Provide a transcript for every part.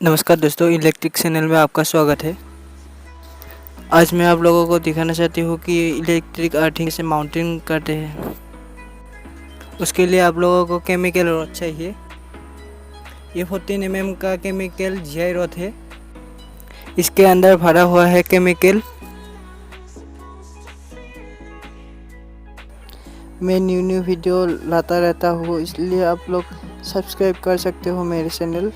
नमस्कार दोस्तों, electric channel में आपका स्वागत है। आज मैं आप लोगों को दिखाना चाहती हूँ कि इलेक्ट्रिक अर्थिंग से माउंटिंग करते हैं। उसके लिए आप लोगों को केमिकल रॉड चाहिए। ये 14 mm का केमिकल GI रॉड है। इसके अंदर भरा हुआ है केमिकल। मैं न्यू वीडियो लाता रहता हूँ, इसलिए आप लोग सब्सक्राइब कर सकते हो मेरे चैनल।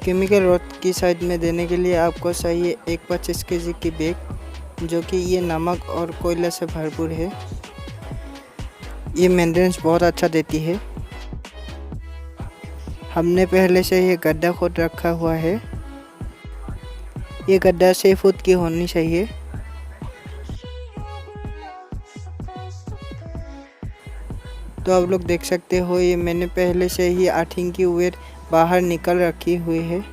केमिकल रॉड की साइड में देने के लिए आपको चाहिए एक 25 kg की बैग, जो कि ये नमक और कोयला से भरपूर है। ये मेंटेनेंस बहुत अच्छा देती है। हमने पहले से ये गड्ढा खोद रखा हुआ है। ये गड्ढा 6 फुट की होनी चाहिए। तो आप लोग देख सकते हो, ये मैंने पहले से ही अर्थिंग की वायर बाहर निकल रखी हुई है।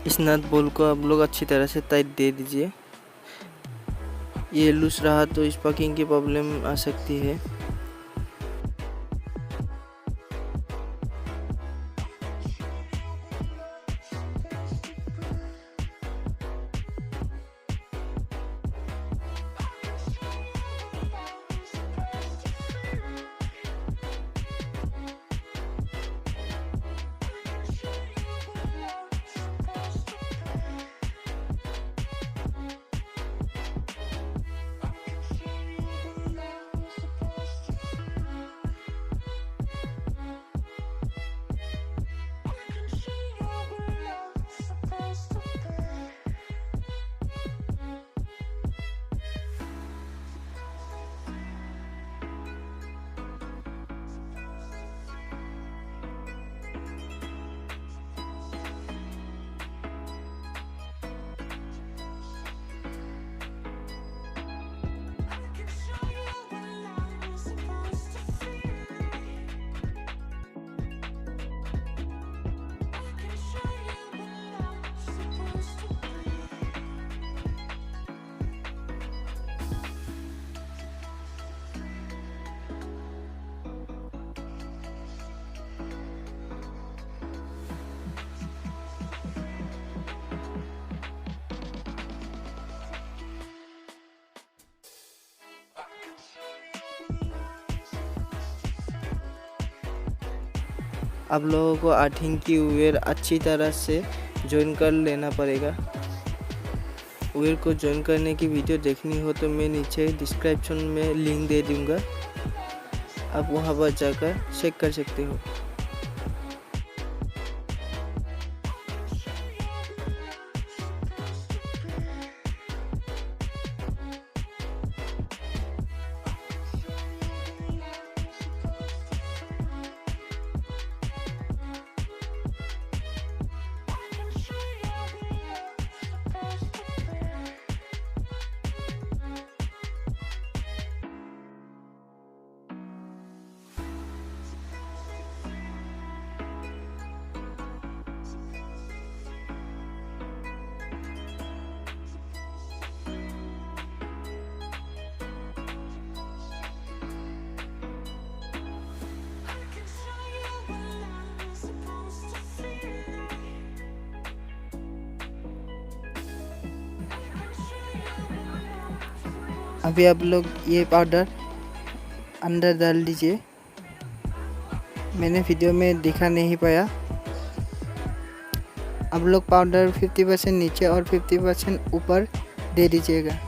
इस नट बोल्ट को आप लोग अच्छी तरह से टाइट दे दीजिए। ये लूज रहा तो स्पार्किंग की प्रॉब्लम आ सकती है। आप लोगों को अर्थिंग की वायर अच्छी तरह से जॉइन कर लेना पड़ेगा। वायर को जॉइन करने की वीडियो देखनी हो तो मैं नीचे डिस्क्रिप्शन में लिंक दे दूंगा, आप वहां पर जाकर चेक कर सकते हो। अभी आप लोग ये पाउडर अंदर डाल दीजिए। मैंने वीडियो में दिखा नहीं पाया। आप लोग पाउडर 50% नीचे और 50% ऊपर दे दीजिएगा।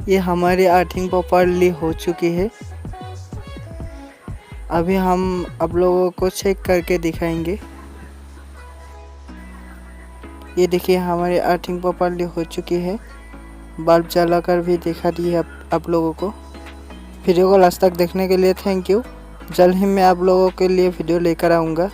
ये हमारी अर्थिंग प्रॉपर्ली हो चुकी है। अभी हम आप लोगों को चेक करके दिखाएंगे। ये देखिए हमारी अर्थिंग प्रॉपर्ली हो चुकी है। बल्ब जलाकर भी दिखा दी है आप लोगों को। वीडियो को लास्ट तक देखने के लिए थैंक यू। जल्द ही मैं आप लोगों के लिए वीडियो लेकर आऊँगा।